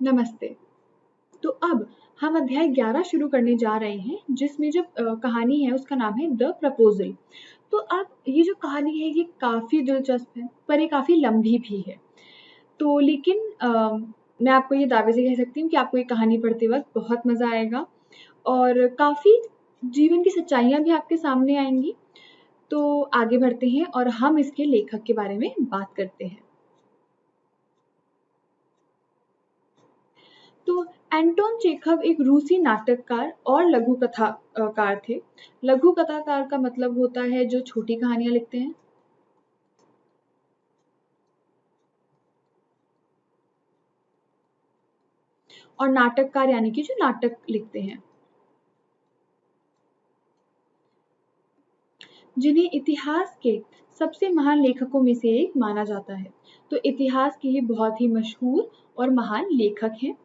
नमस्ते। तो अब हम अध्याय 11 शुरू करने जा रहे हैं, जिसमें जो कहानी है उसका नाम है द प्रपोजल। तो अब ये जो कहानी है ये काफ़ी दिलचस्प है, पर ये काफ़ी लंबी भी है। तो लेकिन मैं आपको ये दावे से कह सकती हूँ कि आपको ये कहानी पढ़ते वक़्त बहुत मज़ा आएगा और काफ़ी जीवन की सच्चाइयाँ भी आपके सामने आएँगी। तो आगे बढ़ते हैं और हम इसके लेखक के बारे में बात करते हैं। तो एंटोन चेखव एक रूसी नाटककार और लघु कथाकार थे। लघु कथाकार का मतलब होता है जो छोटी कहानियां लिखते हैं। और नाटककार यानी कि जो नाटक लिखते हैं, जिन्हें इतिहास के सबसे महान लेखकों में से एक माना जाता है। तो इतिहास के ये बहुत ही मशहूर और महान लेखक हैं।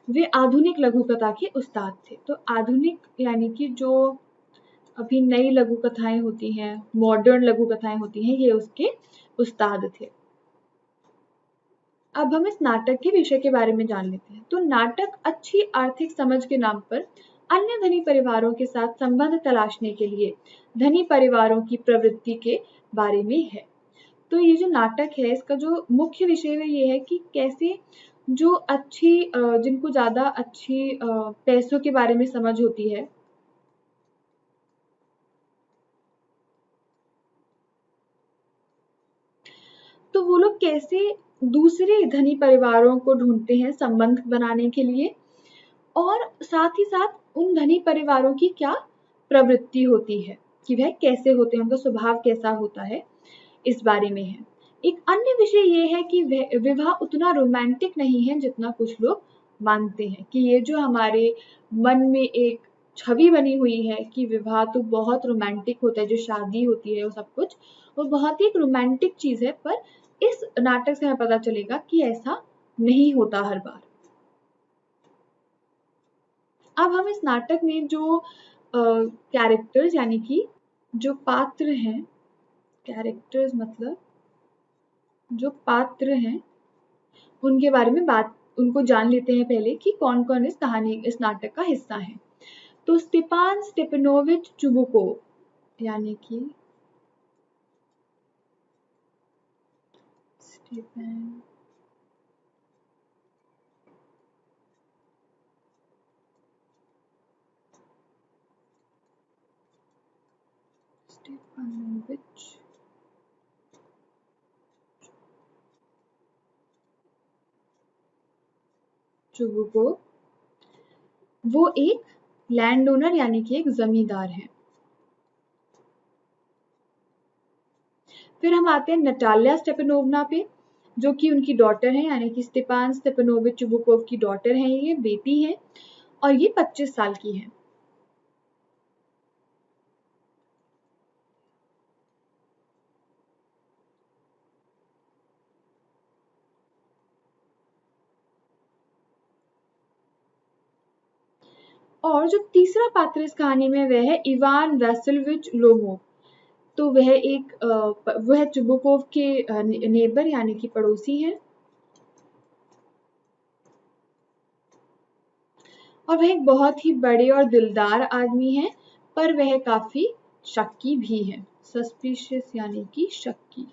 वे आधुनिक लघु कथा के उस्ताद थे। तो आधुनिक यानी कि जो अभी नई लघु कथाएं होती हैं, मॉडर्न लघु कथाएं होती हैं, ये उसके उस्ताद थे। अब हम इस नाटक के विषय के बारे में जान लेते हैं। तो नाटक अच्छी आर्थिक समझ के नाम पर अन्य धनी परिवारों के साथ संबंध तलाशने के लिए धनी परिवारों की प्रवृत्ति के बारे में है। तो ये जो नाटक है इसका जो मुख्य विषय है ये है कि कैसे जो जिनको ज़्यादा अच्छी पैसों के बारे में समझ होती है, तो वो लोग कैसे दूसरे धनी परिवारों को ढूंढते हैं संबंध बनाने के लिए, और साथ ही साथ उन धनी परिवारों की क्या प्रवृत्ति होती है कि वह कैसे होते हैं, उनका स्वभाव कैसा होता है, इस बारे में है। एक अन्य विषय ये है कि विवाह उतना रोमांटिक नहीं है जितना कुछ लोग मानते हैं, कि ये जो हमारे मन में एक छवि बनी हुई है कि विवाह तो बहुत रोमांटिक होता है, जो शादी होती है वो सब कुछ वो बहुत ही एक रोमांटिक चीज है, पर इस नाटक से हमें पता चलेगा कि ऐसा नहीं होता हर बार। अब हम इस नाटक में जो कैरेक्टर्स यानी कि जो पात्र हैं, कैरेक्टर्स मतलब जो पात्र हैं, उनके बारे में उनको जान लेते हैं पहले कि कौन कौन इस नाटक का हिस्सा है। तो स्टेपान स्टेपनोविच चुबुकोव यानी कि स्टेपान स्टेपानोविच चुबुकोव वो एक लैंड ओनर यानी कि एक जमींदार है। फिर हम आते हैं नटालिया स्टेपनोवना पे, जो कि उनकी डॉटर है, यानी कि स्टेपान स्टेपनोविच चुबुकोव की डॉटर है, ये बेटी है और ये 25 साल की है। और जो तीसरा पात्र इस कहानी में वह है इवान वैसिलविच लोमोव। तो वह चुबुकोव के नेबर यानी कि पड़ोसी हैं, और वह एक बहुत ही बड़े और दिलदार आदमी हैं, पर वह काफी शक्की भी है, सस्पिशियस यानी कि शक्की।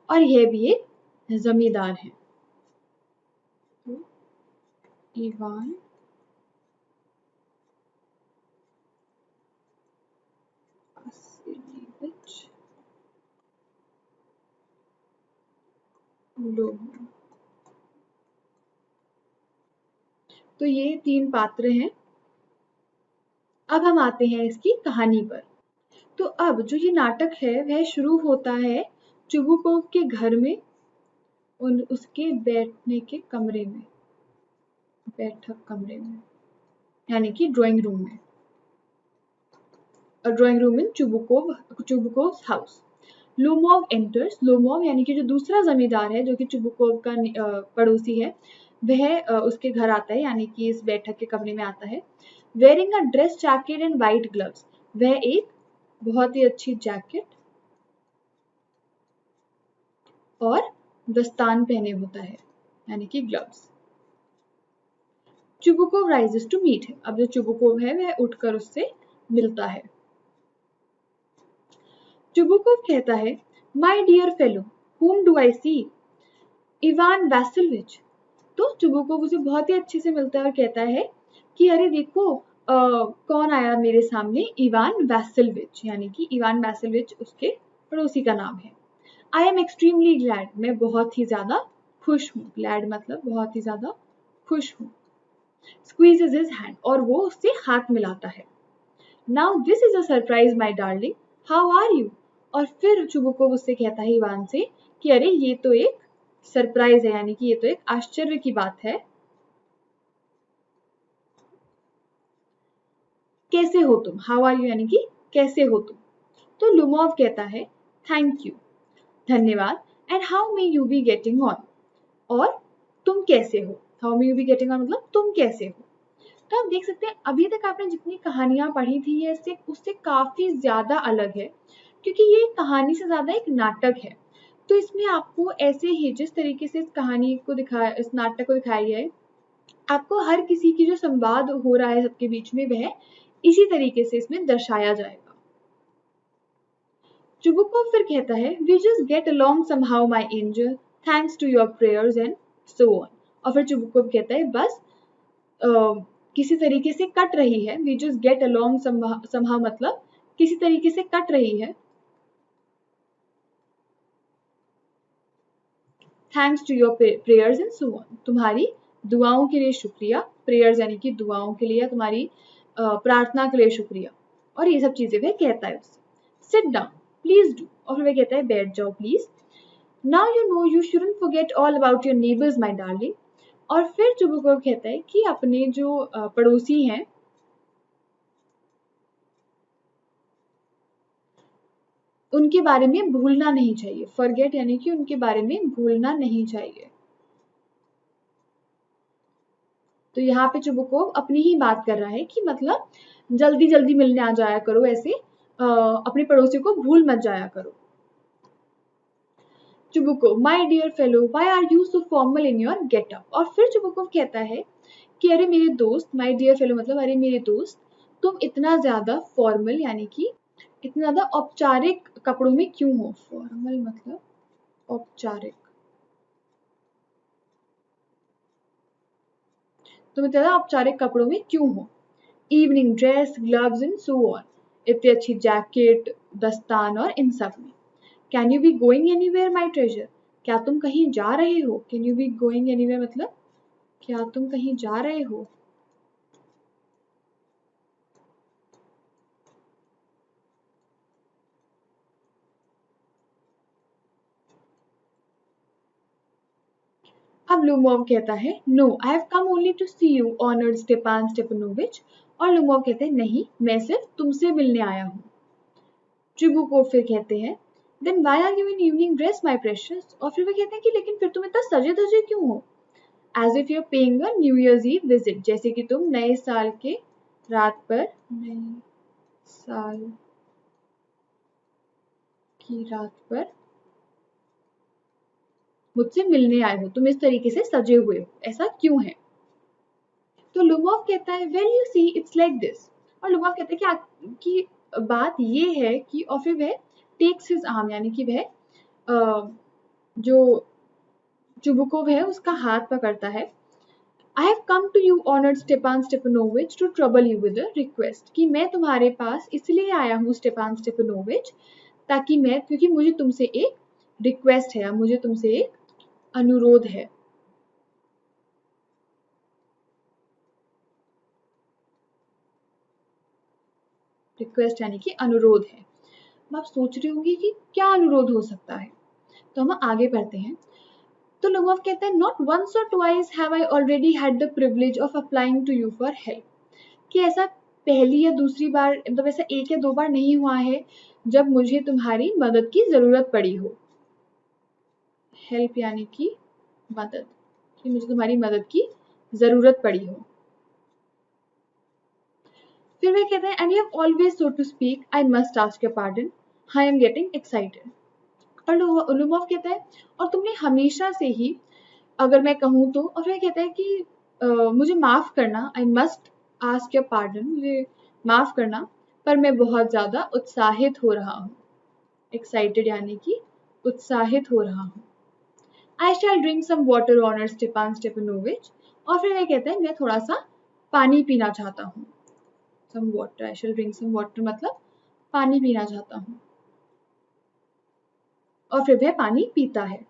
और यह भी एक जमींदार है। तो इवान वैसिलिविच लोमोव। तो ये 3 पात्र हैं। अब हम आते हैं इसकी कहानी पर। तो अब जो ये नाटक है वह शुरू होता है चुबुकोव के घर में, उसके बैठने के कमरे में, बैठक कमरे में, यानी कि ड्राइंग रूम में, drawing room in Chubukov house. Lomov enters. Lomov यानी कि जो दूसरा जमींदार है जो कि चुबुकोव का पड़ोसी है, वह उसके घर आता है, यानी कि इस बैठक के कमरे में आता है। Wearing a dress jacket and white gloves. वह एक बहुत ही अच्छी जैकेट और दस्तान पहने होता है, यानी कि gloves. Chubukov rises to meet him, अब जो चुबुकोव है वह उठकर उससे मिलता है। चुबुकोव कहता है, my dear fellow, whom do I see? Ivan Vassilevitch. तो चुबुकोव उसे बहुत ही अच्छे से मिलता है और कहता है कि अरे देखो कौन आया मेरे सामने, इवान वैसिलविच, यानी कि इवान वैसिलविच उसके पड़ोसी का नाम है। आई एम एक्सट्रीमली ग्लैड, मैं बहुत ही ज्यादा खुश हूँ, ग्लैड मतलब बहुत ही ज्यादा खुश हूँ। स्क्वीजेस हिज हैंड, और वो उससे हाथ मिलाता है। Now this is a surprise my darling, how are you? और फिर चुबुकोव उससे कहता है इवान से कि अरे ये तो एक सरप्राइज है, यानी कि ये तो एक आश्चर्य की बात है। कैसे हो तुम? हाउ आर यू यानी कि कैसे हो तुम? तो लुमोव कहता है, थैंक यू, धन्यवाद। And how may you be getting on, और तुम कैसे हो? How may you be getting on मतलब तुम कैसे हो? तो आप देख सकते हैं अभी तक आपने जितनी कहानियां पढ़ी थी ये इससे उससे काफी ज्यादा अलग है, क्योंकि ये कहानी से ज्यादा एक नाटक है। तो इसमें आपको ऐसे ही जिस तरीके से इस कहानी को दिखाया, इस नाटक को दिखाया गया है, आपको हर किसी की जो संवाद हो रहा है सबके बीच में वह इसी तरीके से इसमें दर्शाया जाएगा। चुबुकोव फिर कहता है, we just get along somehow my angel, thanks to your prayers and so on. और फिर चुबुकोव कहता है बस किसी तरीके से कट रही है, we just get along somehow मतलब किसी तरीके से कट रही है, thanks to your prayers and so on, तुम्हारी दुआओं के लिए शुक्रिया, प्रेयर्स यानी कि दुआओं के लिए, तुम्हारी प्रार्थना के लिए शुक्रिया, और ये सब चीजें वह कहता है उससे। सिट डाउन प्लीज डू, और फिर वह कहता है बैठ जाओ please. Now you know you shouldn't forget all about your neighbours my darling. और फिर चुबुकोव कहता है कि अपने जो पड़ोसी हैं उनके बारे में भूलना नहीं चाहिए, फॉरगेट यानी कि उनके बारे में भूलना नहीं चाहिए। तो यहाँ पे चुबुकोव अपनी ही बात कर रहा है कि मतलब जल्दी जल्दी मिलने आ जाया करो, ऐसे अपने पड़ोसी को भूल मत जाया करो। Chubukov, my dear fellow, why are you so formal in your getup? और फिर चुबुकोव कहता है कि अरे मेरे दोस्त, माय डियर फेलो मतलब अरे मेरे दोस्त, तुम इतना ज्यादा फॉर्मल यानी कि इतना ज्यादा औपचारिक कपड़ों में क्यों हो? फॉर्मल मतलब औपचारिक, तुम इतना ज्यादा औपचारिक कपड़ों में क्यों हो? Evening dress, gloves and so on, इतनी अच्छी जैकेट, दस्तान और इन सब में। Can you be going anywhere my treasure? क्या तुम कहीं जा रहे हो? Can you be going anywhere मतलब क्या तुम कहीं जा रहे हो? अब लुमोव कहता है, no I have come only to see you honoured Stepan Stepanovitch. और लुमोव कहते हैं, नहीं मैं सिर्फ तुमसे मिलने आया हूँ। ट्रिबुकोव फिर कहते हैं, then why are you in evening dress my precious? और फिर वो कहते हैं कि लेकिन फिर तुम इतना सजे धजे क्यों हो? As if you are paying a new year's eve visit, जैसे कि तुम नए साल के रात पर, नए साल की रात पर मुझसे मिलने आए हो, तुम इस तरीके से सजे हुए हो, ऐसा क्यों है? तो लुमोव कहता है, well you see it's like this. और लुमोव कहता है कि बात ये है कि, और फिर वह टेक्स हिज आर्म यानी कि वह जो चुबुकोव है उसका हाथ पकड़ता है। I have come to you honoured Stepan Stepanovitch to trouble you with a request, कि मैं तुम्हारे पास इसलिए आया हूँ स्टेपान स्टेपनोविच, ताकि मैं, क्योंकि मुझे तुमसे एक रिक्वेस्ट है, मुझे तुमसे एक अनुरोध है। रिक्वेस्ट यानी कि अनुरोध है। अब आप सोच रहे होंगे कि क्या अनुरोध हो सकता है, तो हम आगे बढ़ते हैं। तो लुमोव कहता है, नॉट वंस और twice have I already had the privilege of applying to you for help, कि ऐसा पहली या दूसरी बार, मतलब ऐसा एक या दो बार नहीं हुआ है जब मुझे तुम्हारी मदद की जरूरत पड़ी हो। हेल्प यानी कि मदद, कि मुझे तुम्हारी मदद की जरूरत पड़ी हो। फिर वे कहते हैं, and you have always so to speak, I must ask your pardon, I am getting excited. और लुमोव कहता है और तुमने हमेशा से ही, अगर मैं कहूँ तो, और फिर कहता है कि मुझे माफ करना, आई मस्ट आस्क योर पार्डन, मुझे माफ करना, पर मैं बहुत ज्यादा उत्साहित हो रहा हूँ। एक्साइटेड यानी कि उत्साहित हो रहा हूँ। I shall drink some water honour Stepan Stepanovitch, और फिर वह कहता है मैं थोड़ा सा पानी पीना चाहता हूँ। सम वाटर, आई शैल ड्रिंक सम वाटर मतलब पानी पीना चाहता हूँ, और फिर वह पानी पीता है।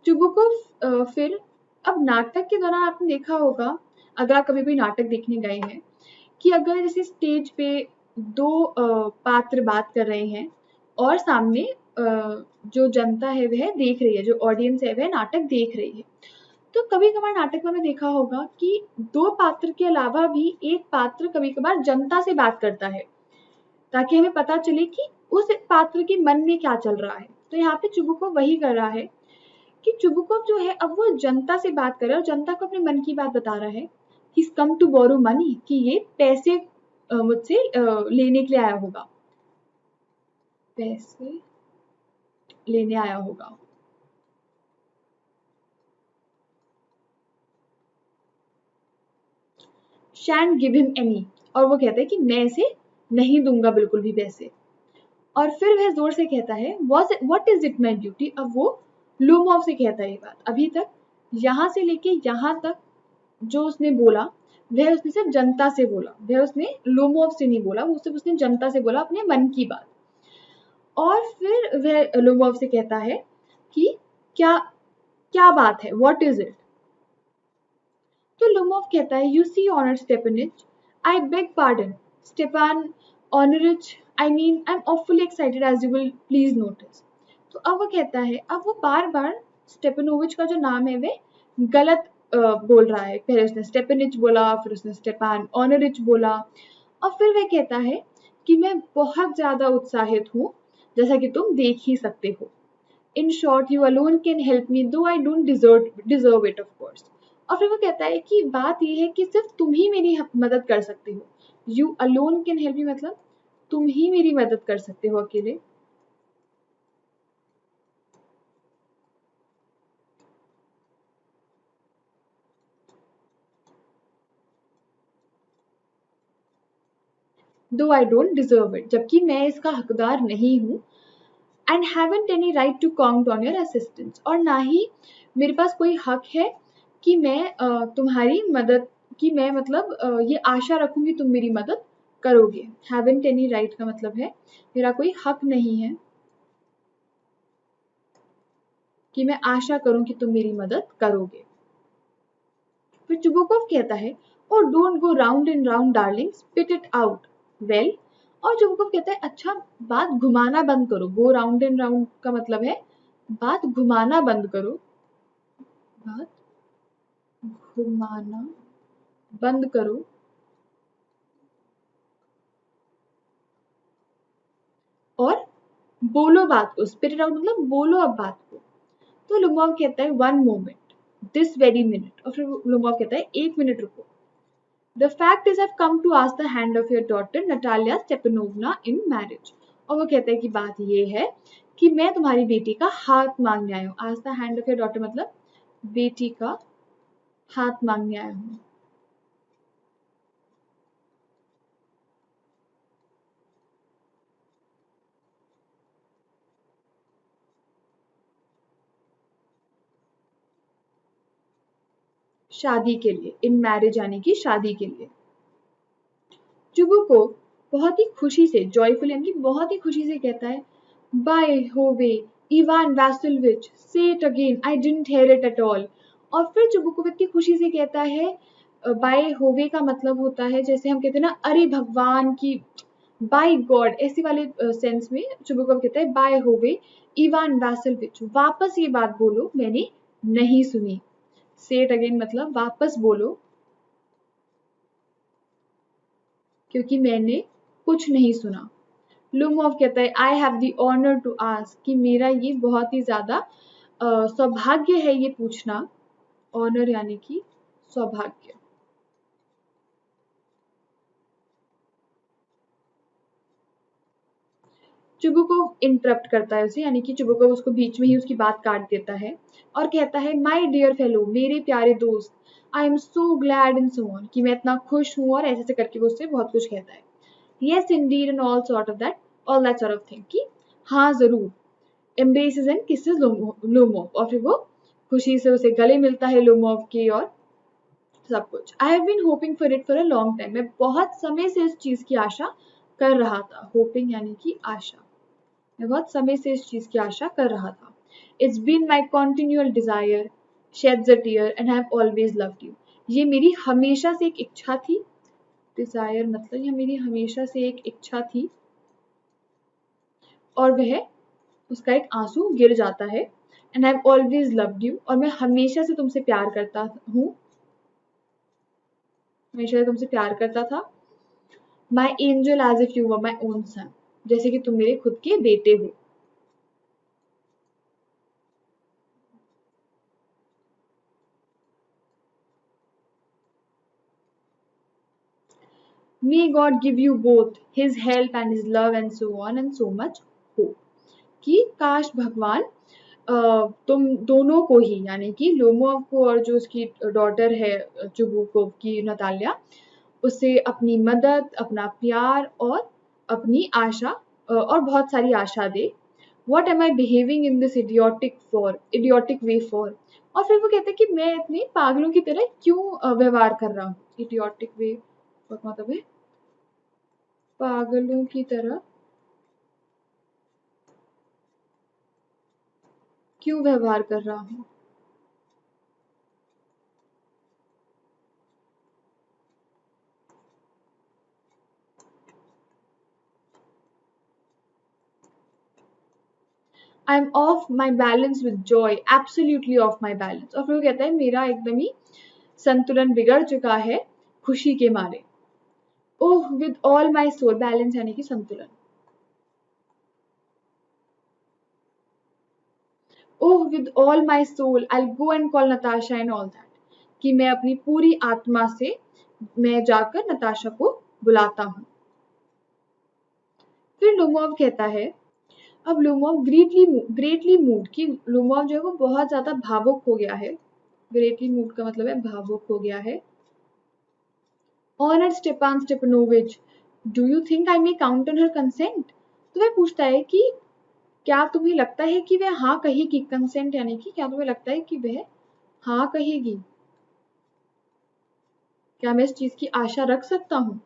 चुबुकोव फिर, अब नाटक के दौरान आपने देखा होगा, अगर आप कभी भी नाटक देखने गए हैं, कि अगर जैसे स्टेज पे दो पात्र बात कर रहे हैं और सामने जो जनता है वह देख रही है, जो ऑडियंस है वह नाटक देख रही है, तो कभी कभार नाटक में देखा होगा कि दो पात्र के अलावा भी एक पात्र कभी कभार जनता से बात करता है, ताकि हमें पता चले कि उस पात्र के मन में क्या चल रहा है। तो यहाँ पे चुबुकोव वही कर रहा है कि चुबुकोव जो है अब वो जनता से बात कर रहा है और जनता को अपने मन की बात बता रहा है। He's come to borrow money, कि ये पैसे मुझसे लेने के लिए आया होगा, पैसे लेने आया होगा। Shan't give him any, और वो कहता है कि मैं इसे नहीं दूंगा बिल्कुल भी पैसे। और फिर वह जोर से कहता है what is it my duty, अब वो लुमोव से कहता है ये बात। अभी तक यहाँ से लेके यहाँ तक जो उसने बोला वह उसने सिर्फ जनता से बोला, वह उसने लुमोव से नहीं बोला, वो सिर्फ उसने जनता से बोला अपने मन की बात। और फिर वह लुमोव से कहता है कि क्या क्या बात है, व्हाट इज इट। तो लुमोव कहता है you see honour Stepanitch, I beg pardon Stepan Honouritch, I mean I am awfully excited as you will please notice. तो अब वो कहता है, अब वो बार बार स्टेपनोविच का जो नाम है वह गलत बोल रहा है। पहले उसने स्टेपनिच बोला, फिर उसने स्टेपान ऑनरिच बोला, और फिर वह कहता है कि मैं बहुत ज्यादा उत्साहित हूँ, जैसा कि तुम देख ही सकते हो। In short you alone can help me though I don't deserve it of course. और फिर वो कहता है कि बात यह है कि सिर्फ तुम ही मेरी मदद कर सकते हो। यू अलोन कैन हेल्प मी मतलब तुम ही मेरी मदद कर सकते हो अकेले। दो आई डोंट डिजर्व इट, जबकि मैं इसका हकदार नहीं हूँ। And haven't any right to count on your assistance, और ना ही मेरे पास कोई हक है कि मैं तुम्हारी मदद की, मैं मतलब ये आशा रखूंगी तुम मेरी मदद करोगे। हैवंट एनी राइट का मतलब है मेरा कोई हक नहीं है कि मैं आशा करूं कि तुम मेरी मदद करोगे। फिर चुबुकोव कहता है और don't go round and round darling, spit it out well. और चुबुकोव कहता है अच्छा बात घुमाना बंद करो। गो राउंड एंड राउंड का मतलब है बात घुमाना बंद करो, बात घुमाना बंद करो और बोलो बात को। स्पिट इट आउट मतलब बोलो अब बात को। तो लुमोव कहता है one moment, this very minute, और फिर लुमोव कहता है एक मिनट रुको। The fact is I've come to ask the hand of your daughter Natalia Stepanovna in marriage। और वो कहता है कि बात ये है कि मैं तुम्हारी बेटी का हाथ मांगने आया हूँ। Ask the hand of your daughter मतलब बेटी का हाथ मांगने आया हूँ। शादी के लिए, इन मैरिज यानी कि शादी के लिए। चुबुकोव बहुत ही खुशी से, जॉयफुल यानी बहुत ही खुशी से कहता है बाय होवे इवान वासिलविच, से it again, I didn't here it at all. और फिर चुबुकोव इतनी खुशी से कहता है, बाय होवे का मतलब होता है जैसे हम कहते हैं ना अरे भगवान की, बाय गॉड, ऐसे वाले सेंस में चुबुकोव कहता है बाय होवे इवान वासिलविच, वापस ये बात बोलो मैंने नहीं सुनी। से इट अगेन मतलब वापस बोलो क्योंकि मैंने कुछ नहीं सुना। लुमोव कहता है I have the honour to ask, कि मेरा ये बहुत ही ज्यादा सौभाग्य है ये पूछना। ऑनर यानी कि सौभाग्य। चुबुकोव इंटरप्ट करता है उसे, यानी कि चुबुकोव उसको बीच में ही उसकी बात काट देता है और कहता है माय डियर फेलो, मेरे प्यारे दोस्त, I am so glad in so on, कि मैं इतना खुश हूँ, और ऐसे ऐसे करके वो उससे बहुत कुछ कहता है। Yes Indeed and all that sort of thing, कि हाँ जरूर। एम्ब्रेसेस एंड किसेस लोमोव, और फिर वो खुशी से उसे गले मिलता है लोमोव के, और सब कुछ। I have been hoping for it for a long time, मैं बहुत समय से इस चीज की आशा कर रहा था। होपिंग यानी कि आशा, मैं बहुत समय से इस चीज की आशा कर रहा था। It's been my continual desire, sheds a tear and I have always loved you, ये मेरी हमेशा से एक इच्छा थी। डिजायर मतलब ये मेरी हमेशा से एक इच्छा थी, और वह उसका एक आंसू गिर जाता है। And I have always loved you, और मैं हमेशा से तुमसे प्यार करता हूँ, हमेशा से तुमसे प्यार करता था। My angel as if you were my own son, जैसे कि तुम मेरे खुद के बेटे हो। May God give you both His help and His love and so on and so much hope, कि काश भगवान तुम दोनों को ही, यानी कि लोमोव को और जो उसकी डॉटर है चुबुकोव की नतालिया, उसे अपनी मदद, अपना प्यार और अपनी आशा और बहुत सारी आशा दे। What am I behaving in this idiotic way for? और फिर वो कहते हैं कि मैं इतने पागलों की तरह क्यों व्यवहार कर रहा हूँ। idiotic way मतलब है पागलों की तरह क्यों व्यवहार कर रहा हूँ। I am of my balance with Joy, absolutely of my balance, और फिर वो कहता है मेरा एकदम ही संतुलन बिगड़ चुका है खुशी के मारे। Oh with all my soul, balance यानी कि संतुलन। Oh with all my soul I go and call Natasha and all that, कि मैं अपनी पूरी आत्मा से मैं जाकर नताशा को बुलाता हूँ। फिर लोमोव कहता है, अब लोमोव ग्रेटली मूड, कि लोमोव जो है वो बहुत ज्यादा भावुक हो गया है। ग्रेटली मूड का मतलब है भावुक हो गया है। Honour Stepan Stepanovitch, do you think I may count on her consent, तो वह पूछता है कि क्या तुम्हें लगता है कि वह हाँ कहेगी। कंसेंट यानी कि क्या तुम्हें लगता है कि वह हाँ कहेगी, क्या मैं इस चीज की आशा रख सकता हूँ।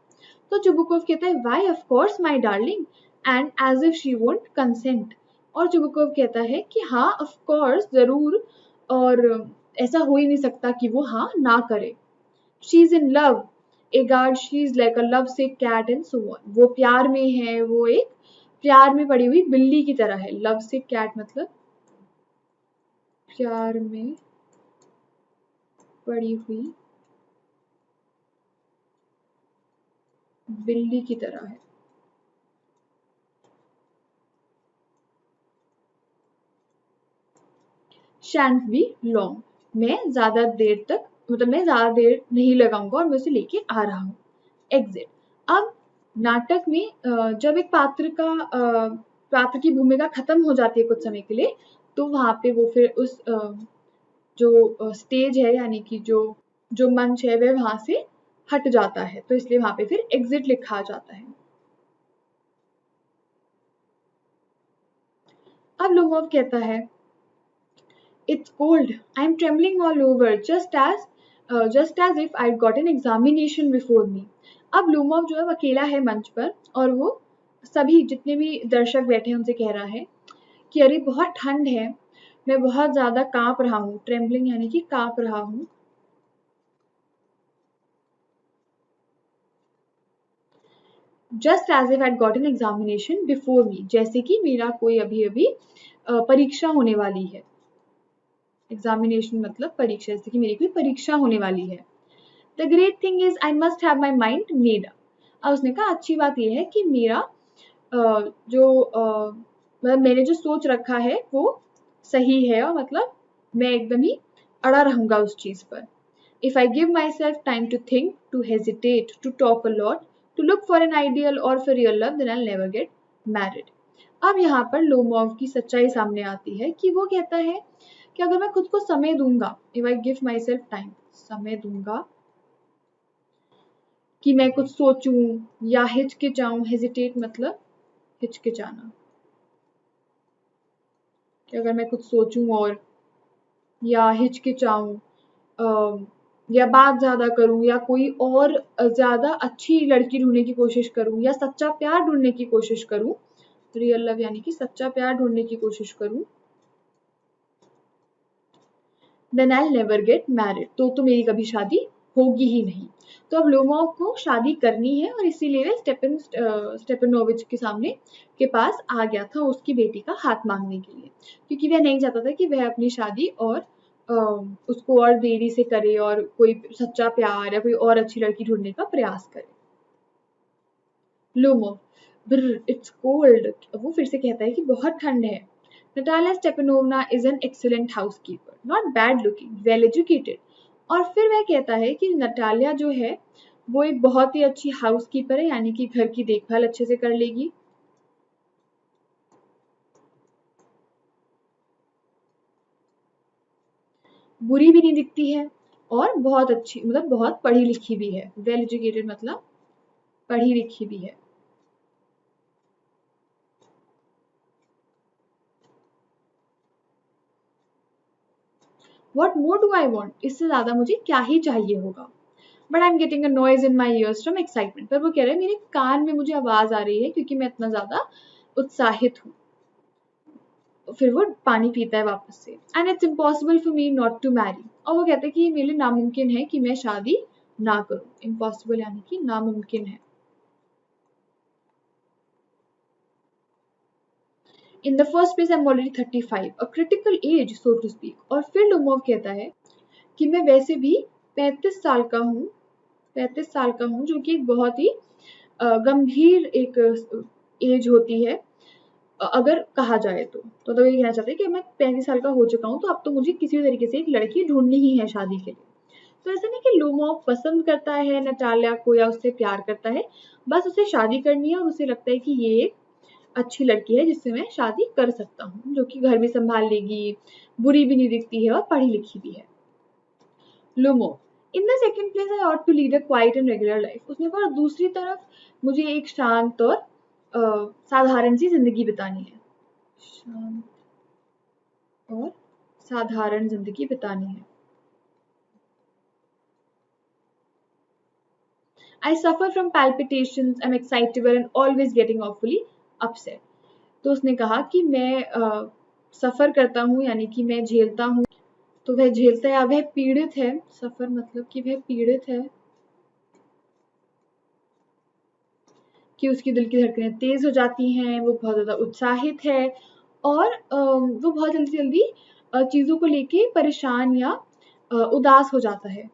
तो चुबुकोव कहता है why of course my darling, and as if she won't consent, और चुबुकोव कहता है कि हाँ ऑफ कोर्स जरूर, और ऐसा हो ही नहीं सकता कि वो हाँ ना करे। She is in love, egad she is like a love sick cat and so on, वो प्यार में है, वो एक प्यार में पड़ी हुई बिल्ली की तरह है। लव सिक कैट मतलब प्यार में पड़ी हुई बिल्ली की तरह है। शैंट बी लॉन्ग, मैं ज्यादा देर तक मतलब मैं ज्यादा देर नहीं लगाऊंगा और मैं उसे लेके आ रहा हूँ। एग्जिट। अब नाटक में जब एक पात्र की भूमिका खत्म हो जाती है कुछ समय के लिए, तो वहां पे वो फिर उस जो स्टेज है यानी कि जो जो मंच है वह वहां से हट जाता है, तो इसलिए वहां पे फिर एग्जिट लिखा जाता है। अब लोमोव कहता है it's cold, I'm trembling all over, just as if I'd got an examination before me। अब लूमोव जो है वो अकेला है मंच पर, और वो सभी जितने भी दर्शक बैठे हैं उनसे कह रहा है कि अरे बहुत ठंड है, मैं बहुत ज्यादा कांप रहा हूँ। ट्रेम्बलिंग यानी कि कांप रहा हूँ। Just as if I got an examination before me, जैसे कि मेरा कोई अभी अभी परीक्षा होने वाली है। एग्जामिनेशन मतलब परीक्षा, जैसे कि मेरी कोई परीक्षा होने वाली है। The great thing is I must have my mind made up. अब उसने कहा अच्छी बात यह है कि मेरा मतलब मैंने जो सोच रखा है वो सही है, और मतलब मैं एकदम ही अड़ा रहूंगा उस चीज पर। If I give myself time to think, to hesitate, to talk a lot, to look for an ideal or for real love, then I never get married. अब यहाँ पर लोमोव की सच्चाई सामने आती है कि वो कहता है कि अगर मैं खुद को समय दूंगा, if I give myself time, समय दूंगा कि मैं कुछ सोचूं या हिचकिचाऊं, हेजिटेट मतलब हिचकिचाना, कि अगर मैं कुछ सोचूं और या हिचकिचाऊं या बात ज्यादा करूं या कोई और ज्यादा अच्छी लड़की ढूंढने की कोशिश करूं या सच्चा प्यार ढूंढने की कोशिश करूं, रियल लव यानी कि सच्चा प्यार ढूंढने की कोशिश करूं, then I never get married, तो मेरी कभी शादी होगी ही नहीं। तो अब लोमोव को शादी करनी है और इसीलिए वह स्टेपनोविच के सामने के पास आ गया था उसकी बेटी का हाथ मांगने के लिए, क्योंकि वह नहीं चाहता था कि वह अपनी शादी और उसको और देरी से करे और कोई सच्चा प्यार या कोई और अच्छी लड़की ढूंढने का प्रयास करे। लोमोव, ब्र इट्स कोल्ड, वो फिर से कहता है कि बहुत ठंड है। Natalia Stepanovna is an excellent housekeeper, not bad looking, well educated. और फिर वह कहता है कि नटालिया जो है वो एक बहुत ही अच्छी हाउसकीपर है, यानी कि घर की देखभाल अच्छे से कर लेगी। बुरी भी नहीं दिखती है और बहुत अच्छी मतलब बहुत पढ़ी लिखी भी है। वेल एजुकेटेड मतलब पढ़ी लिखी भी है। What more do I want? इससे ज्यादा मुझे क्या ही चाहिए होगा। But I'm getting a noise in my ears from excitement. पर वो कह रहे हैं मेरे कान में मुझे आवाज आ रही है क्योंकि मैं इतना ज्यादा उत्साहित हूँ। फिर वो पानी पीता है वापस से। And it's impossible for me not to marry, और वो कहते हैं कि मेरे लिए नामुमकिन है कि मैं शादी ना करूं। इम्पॉसिबल यानी कि नामुमकिन है। In the first place I am already 35, a critical age so to speak. और फिर लोमोव कहता है कि मैं वैसे भी 35 साल का हूँ, 35 साल का हूँ, जो कि एक बहुत ही गंभीर एक एज होती है अगर कहा जाए तो ये कहना चाहते हैं कि मैं 35 साल का हो चुका हूँ, तो अब तो मुझे किसी भी तरीके से एक लड़की ढूंढनी ही है शादी के लिए। तो ऐसा नहीं कि लोमोव पसंद करता है नटालिया को या उससे प्यार करता है, बस उसे शादी करनी है और उसे लगता है कि ये एक अच्छी लड़की है जिससे मैं शादी कर सकता हूँ, जो कि घर भी संभाल लेगी, बुरी भी नहीं दिखती है और पढ़ी लिखी भी है। Lomov, in the second place I ought to lead a quiet and regular life. उसने कहा दूसरी तरफ मुझे एक शांत और साधारण सी जिंदगी बितानी है, शांत और साधारण जिंदगी बितानी है। I suffer from palpitations, I'm excitable and always getting awfully upset. तो उसने कहा कि मैं सफर करता हूँ, यानी कि मैं झेलता हूँ, तो वह झेलता है, वह पीड़ित है। सफर मतलब कि वह पीड़ित है, कि उसकी दिल की धड़कनें तेज हो जाती हैं, वो बहुत ज्यादा उत्साहित है और वो बहुत जल्दी जल्दी चीजों को लेके परेशान या उदास हो जाता है।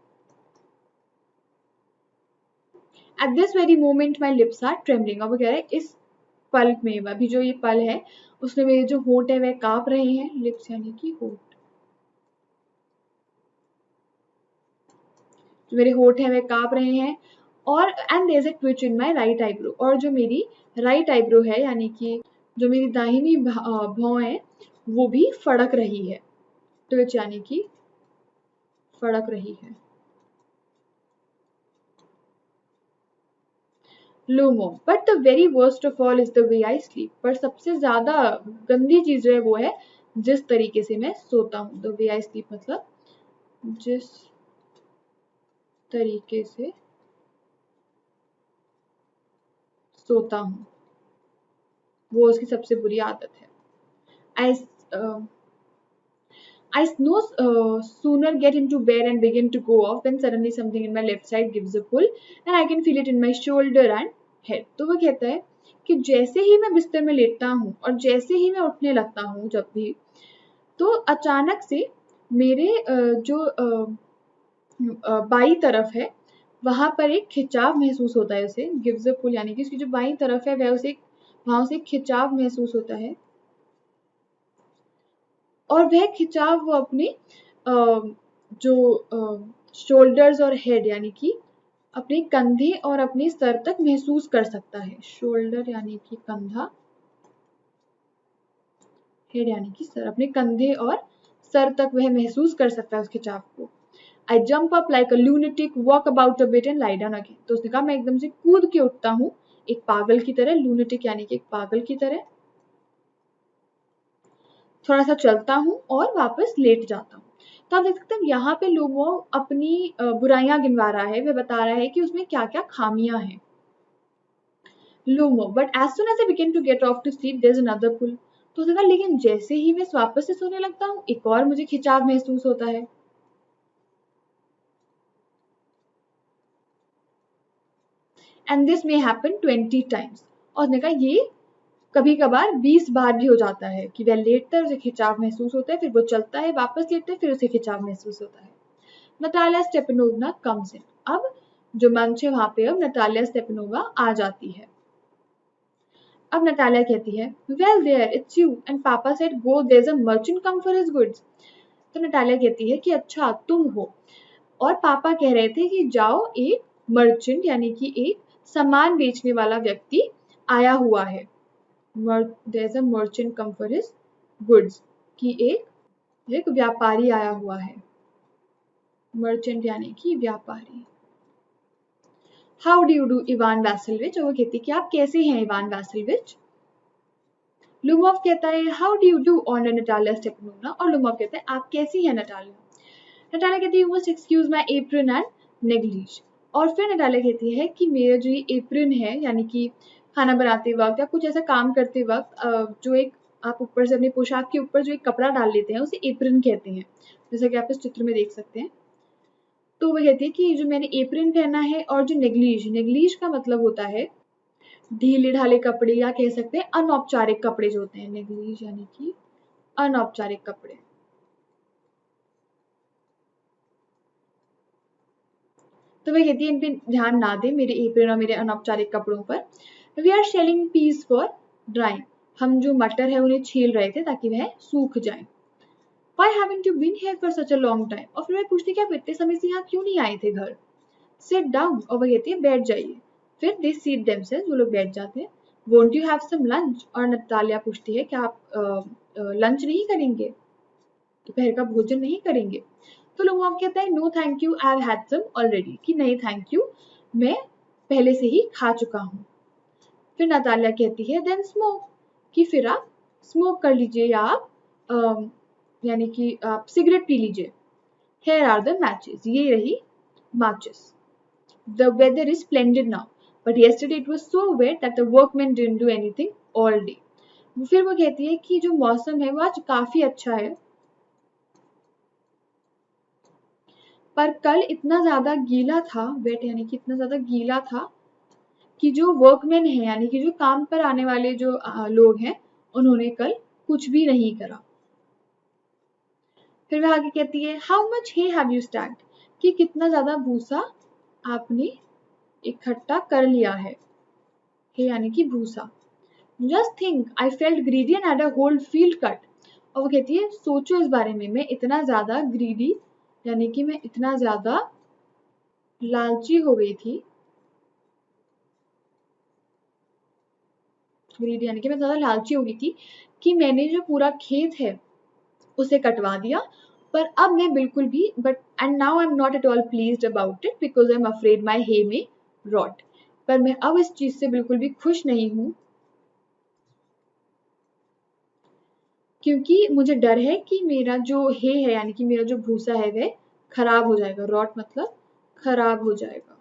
At this very moment my lips are trembling, अब वो कह रहे हैं इस पल में, अभी जो ये पल है उसमें मेरे जो होंठ है वह कांप रहे हैं। लिप्स यानी कि होंठ, जो मेरे होंठ है वह कांप रहे हैं। और and there is a twitch in my right eyebrow, और जो मेरी राइट आईब्रो है यानी कि जो मेरी दाहिनी भौं है वो भी फड़क रही है। ट्विच यानी कि फड़क रही है। Lomov, but the very worst of all is the way I sleep, पर सबसे ज्यादा गंदी चीज जो है वो है जिस तरीके से मैं सोता हूँ। द वे आई स्लीप मतलब जिस तरीके से सोता हूँ, वो उसकी सबसे बुरी आदत है। I no sooner get into bed and begin to go off when suddenly something in my left side gives a pull and I can feel it in my shoulder and head. तो वो कहता है कि जैसे ही मैं बिस्तर में लेटता हूँ और जैसे ही मैं उठने लगता हूँ जब भी, तो अचानक से मेरे जो बाई तरफ है वहां पर एक खिंचाव महसूस होता है। उसे गिव्स अ पुल यानी कि उसकी जो बाई तरफ है वह उसे वहां से खिंचाव महसूस होता है और वह खिंचाव वो अपने जो शोल्डर्स और हेड यानी कि अपने कंधे और अपने सर तक महसूस कर सकता है। शोल्डर यानी कि कंधा हेड यानी कि सर, अपने कंधे और सर तक वह महसूस कर सकता है उस खिंचाव को। I jump up like a lunatic, walk about a bit and lie down again. तो उसने कहा मैं एकदम से कूद के उठता हूँ एक पागल की तरह, lunatic यानी कि एक पागल की तरह, थोड़ा सा चलता हूँ और वापस लेट जाता हूँ। तो आप देख सकते हैं यहाँ पे लोमोव अपनी बुराइयां गिनवा रहा है, वह बता रहा है कि उसमें क्या क्या खामियां हैं। Lomov, but as soon as I begin to get off to sleep, there's another pull. तो उसने कहा लेकिन जैसे ही मैं वापस से सोने लगता हूँ एक और मुझे खिंचाव महसूस होता है। And this may happen 20 times. और उसने कहा ये कभी कभार 20 बार भी हो जाता है कि वह लेटता है, उसे खिंचाव महसूस होता है, फिर वो चलता है, वापस लेटता है, फिर उसे खिंचाव महसूस होता है। Natalia Stepanova comes in. अब जो मंच है वहां पे अब नतालिया स्टेपनोवा आ जाती है। अब नतालिया कहती है well there it's you and papa said go there is a merchant come for his goods. तो नतालिया कहती है कि अच्छा तुम हो, और पापा कह रहे थे कि जाओ एक मर्चेंट यानी कि एक सामान बेचने वाला व्यक्ति आया हुआ है। There is a merchant come for his goods कि एक व्यापारी आया हुआ है। मर्चेंट यानी कि व्यापारी। How do you do Ivan Vassilevitch. और वो कहती है कि आप कैसे हैं इवान वैसिलोविच। लुमोव कहता है how do you do Natalya नटालिया स्टेपनोवा। और लुमोव कहता है आप कैसी हैं नटालिया। नटालिया कहती है you must excuse my apron and negligee. और फिर नटालिया कहती है कि मेरा जो ये एप्रन है यानी कि खाना बनाते वक्त या कुछ ऐसा काम करते वक्त जो एक आप ऊपर से अपनी पोशाक के ऊपर जो एक कपड़ा डाल लेते हैं उसे एप्रन कहते हैं, जैसा कि आप इस चित्र में देख सकते हैं। तो वो कहती है कि जो मैंने एप्रन पहना है, और जो नेग्लिज, नेग्लिज का मतलब होता है ढीले ढाले कपड़े या कह सकते हैं अनौपचारिक कपड़े जो होते हैं। नेग्लिज यानी कि अनौपचारिक कपड़े। तो वह कहती है इन पे ध्यान ना दे, मेरे एप्रन और मेरे अनौपचारिक कपड़ों पर। We are shelling peas for drying. हम जो मटर है उन्हें छील रहे थे ताकि वह सूख जाए। Why haven't you been here for such a long time? और फिर मैं पूछती कि आप इतने समय से यहाँ क्यों नहीं आए थे घर। Sit down। और वह कहती है बैठ जाइए। फिर they seat themselves। वो लोग बैठ जाते हैं। Won't you have some lunch? और नतालिया पूछती है कि आप लंच नहीं करेंगे, दोपहर का भोजन नहीं करेंगे। तो लोमोव कहता है no thank you I have had some already, कि नहीं थैंक यू मैं पहले से ही खा चुका हूँ। फिर नतालिया कहती है देन स्मोक, कि फिर आप स्मोक कर लीजिए या आप यानी कि आप सिगरेट पी लीजिए। Here are the matches। ये रही matches। The weather is splendid now, but yesterday it was so wet that the workmen didn't do anything all day। फिर वो कहती है कि जो मौसम है वो आज काफी अच्छा है, पर कल इतना ज्यादा गीला था, वेट यानी कि इतना ज्यादा गीला था कि जो वर्कमैन है यानी कि जो काम पर आने वाले जो लोग हैं उन्होंने कल कुछ भी नहीं करा। फिर वह आगे कहती है how much hay have you stacked, कि कितना ज्यादा भूसा आपने इकट्ठा कर लिया है। हे यानी कि भूसा। Just think I felt greedy and had a whole field cut. और वो कहती है सोचो इस बारे में, मैं इतना ज्यादा ग्रीडी यानी कि मैं इतना ज्यादा लालची हो गई थी, ग्रीडी यानी कि मैं ज्यादा लालची हो गई थी कि मैंने जो पूरा खेत है उसे कटवा दिया, पर अब मैं बिल्कुल भी but and now I am not at all pleased about it because I am afraid my hay may rot. पर मैं अब इस चीज से बिल्कुल भी खुश नहीं हूं क्योंकि मुझे डर है कि मेरा जो हे है यानी कि मेरा जो भूसा है वह खराब हो जाएगा। रॉट मतलब खराब हो जाएगा।